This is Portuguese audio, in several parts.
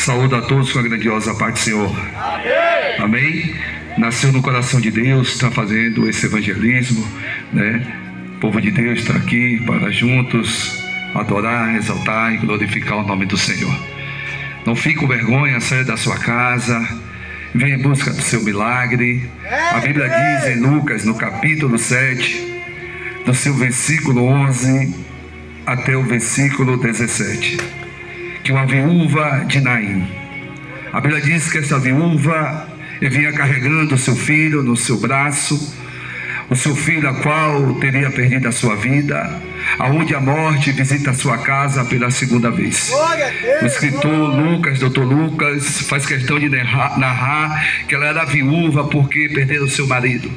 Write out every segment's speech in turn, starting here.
Saúdo a todos com a grandiosa paz do Senhor. Amém. Amém? Nasceu no coração de Deus, está fazendo esse evangelismo, né? O povo de Deus está aqui para juntos adorar, exaltar e glorificar o nome do Senhor. Não fique com vergonha, saia da sua casa, venha em busca do seu milagre. A Bíblia diz em Lucas, no capítulo 7, do seu versículo 11 até o versículo 17, que uma viúva de Naim, a Bíblia diz que essa viúva vinha carregando o seu filho no seu braço, o seu filho a qual teria perdido a sua vida, aonde a morte visita a sua casa pela segunda vez. O escritor Lucas, doutor Lucas, faz questão de narrar que ela era viúva porque perdeu o seu marido.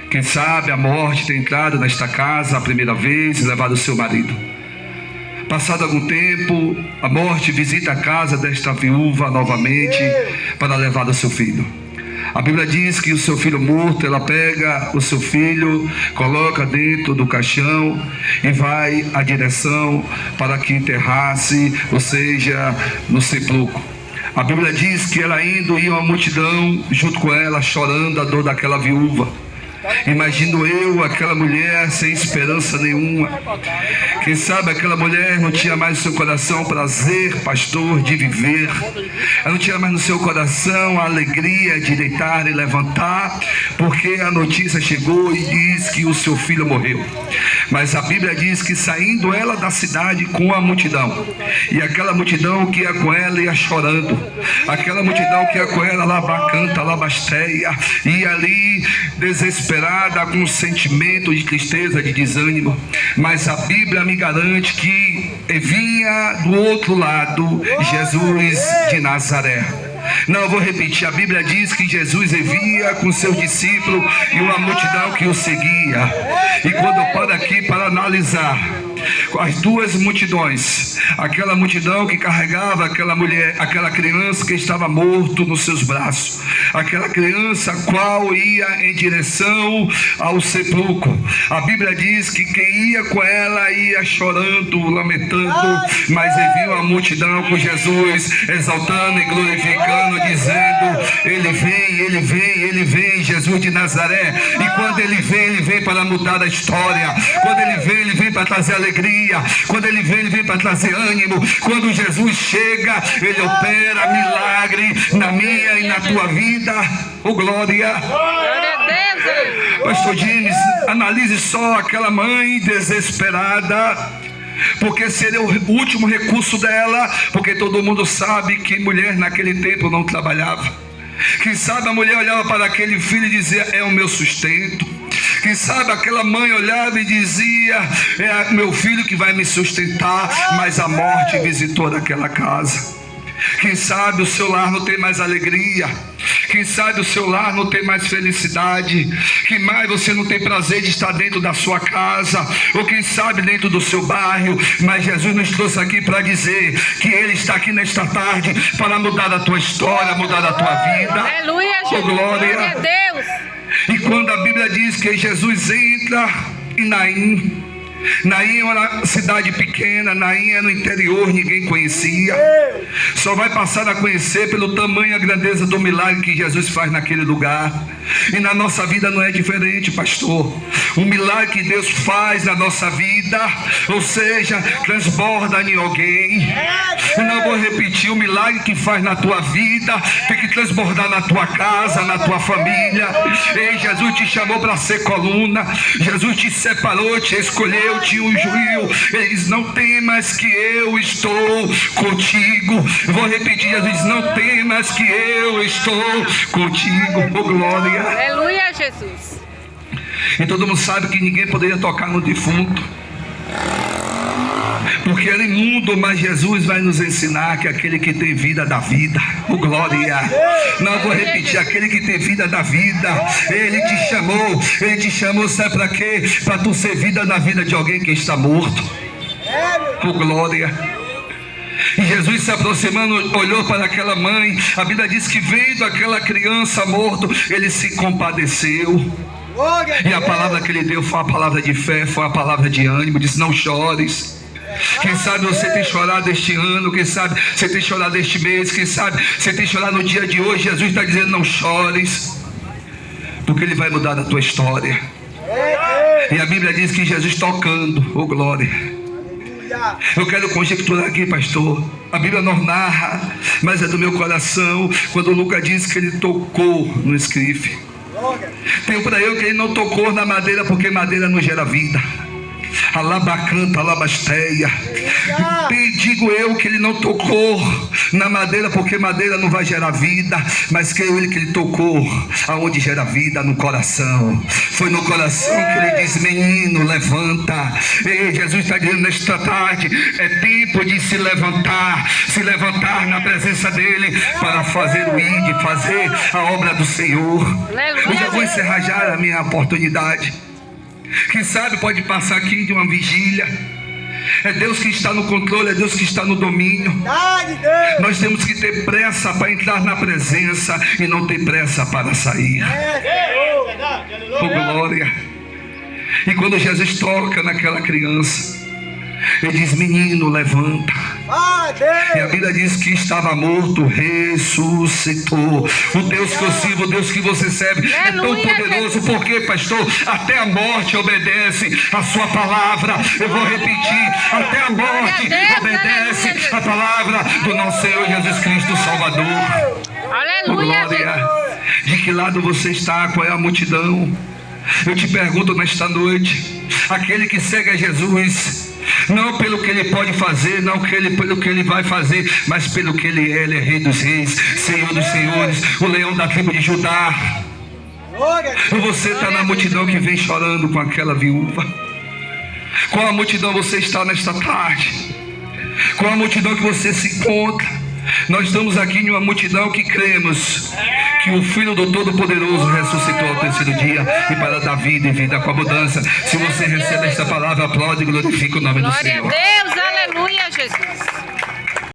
Quem sabe a morte tem entrado nesta casa a primeira vez e levado o seu marido. Passado algum tempo, a morte visita a casa desta viúva novamente para levar o seu filho. A Bíblia diz que o seu filho morto, ela pega o seu filho, coloca dentro do caixão e vai à direção para que enterrasse, ou seja, no sepulcro. A Bíblia diz que ela indo ia uma multidão junto com ela, chorando a dor daquela viúva. Imagino eu aquela mulher sem esperança nenhuma. Quem sabe aquela mulher não tinha mais no seu coração prazer, pastor, de viver. Ela não tinha mais no seu coração a alegria de deitar e levantar, porque a notícia chegou e diz que o seu filho morreu. Mas a Bíblia diz que saindo ela da cidade com a multidão, e aquela multidão que ia com ela ia chorando, aquela multidão que ia com ela labacanta, labasteia, ia ali desesperada, com um sentimento de tristeza, de desânimo. Mas a Bíblia me garante que vinha do outro lado Jesus de Nazaré. Não, eu vou repetir, a Bíblia diz que Jesus via com seus discípulos e uma multidão que o seguia. E quando eu paro aqui para analisar as duas multidões, aquela multidão que carregava aquela mulher, aquela criança que estava morto nos seus braços, aquela criança qual ia em direção ao sepulcro, a Bíblia diz que quem ia com ela ia chorando, lamentando, mas viu a multidão com Jesus exaltando e glorificando, dizendo: ele vem, Jesus de Nazaré. E quando ele vem para mudar a história. Quando ele vem para trazer alegria. Quando ele vem para trazer ânimo. Quando Jesus chega, ele opera milagre na minha e na tua vida. Oh, glória! Glória a Deus! Pastor James, analise só aquela mãe desesperada, porque seria o último recurso dela, porque todo mundo sabe que mulher naquele tempo não trabalhava. Quem sabe a mulher olhava para aquele filho e dizia: é o meu sustento. Quem sabe aquela mãe olhava e dizia: é meu filho que vai me sustentar. Mas a morte visitou naquela casa. Quem sabe o seu lar não tem mais alegria. Quem sabe o seu lar não tem mais felicidade. Quem mais você não tem prazer de estar dentro da sua casa, ou quem sabe dentro do seu bairro. Mas Jesus nos trouxe aqui para dizer que Ele está aqui nesta tarde para mudar a tua história, mudar a tua vida. Aleluia, Jesus. Oh, glória. Glória a Deus. E quando a Bíblia diz que Jesus entra em Naim, Naim é uma cidade pequena, Naim é no interior, ninguém conhecia. Só vai passar a conhecer pelo tamanho e a grandeza do milagre que Jesus faz naquele lugar. E na nossa vida não é diferente, pastor. O milagre que Deus faz na nossa vida, ou seja, transborda em alguém. Eu não vou repetir, o milagre que faz na tua vida tem que transbordar na tua casa, na tua família. Ei, Jesus te chamou para ser coluna. Jesus te separou, te escolheu, te ungiu. Ele diz: não temas que eu estou contigo. Eu vou repetir, Jesus diz: não temas que eu estou contigo. Oh, glória. Aleluia, Jesus. E todo mundo sabe que ninguém poderia tocar no defunto, porque ele é imundo, mas Jesus vai nos ensinar que aquele que tem vida dá vida. Oh, glória. Não, vou repetir, aquele que tem vida dá vida. Ele te chamou, sabe para quê? Para tu ser vida na vida de alguém que está morto. Oh, glória. E Jesus se aproximando, olhou para aquela mãe. A Bíblia diz que vendo aquela criança morta, ele se compadeceu. E a palavra que ele deu foi a palavra de fé, foi a palavra de ânimo. Disse: não chores. Quem sabe você tem chorado este ano, quem sabe você tem chorado este mês, quem sabe você tem chorado no dia de hoje. Jesus está dizendo: não chores, porque Ele vai mudar a tua história. E a Bíblia diz que Jesus tocando, oh glória. Eu quero conjecturar aqui, pastor. A Bíblia não narra, mas é do meu coração, quando Lucas diz que Ele tocou no escrife. Tenho para eu que Ele não tocou na madeira, porque madeira não gera vida. Alabacanta, alabasteia. Digo eu que Ele não tocou na madeira, porque madeira não vai gerar vida, mas creio Ele que Ele tocou aonde gera vida, no coração. Foi no coração que Ele diz: menino, levanta. Ei, Jesus está dizendo nesta tarde: é tempo de se levantar na presença dEle, para fazer o ID, fazer a obra do Senhor. Eu já vou encerrar já a minha oportunidade. Quem sabe pode passar aqui de uma vigília. É Deus que está no controle, é Deus que está no domínio. Nós temos que ter pressa para entrar na presença e não ter pressa para sair. Oh glória. E quando Jesus toca naquela criança, Ele diz: menino, levanta. E a Bíblia diz que estava morto, ressuscitou. O Deus que eu sirvo, o Deus que você serve, é tão poderoso, porque, pastor, até a morte obedece a sua palavra. Eu vou repetir: até a morte obedece a palavra do nosso Senhor Jesus Cristo Salvador. Aleluia. Glória. De que lado você está? Qual é a multidão? Eu te pergunto nesta noite: aquele que segue a Jesus, não pelo que Ele pode fazer, não pelo que Ele vai fazer, mas pelo que Ele é. Ele é Rei dos Reis, Senhor dos Senhores, o leão da tribo de Judá. E você está na multidão que vem chorando com aquela viúva? Qual a multidão você está nesta tarde? Qual a multidão que você se encontra? Nós estamos aqui em uma multidão que cremos que o Filho do Todo-Poderoso ressuscitou ao terceiro dia e para dar vida e vida com abundância. Se você recebe esta palavra, aplaude e glorifica o nome do Senhor. Glória a Deus, aleluia, Jesus.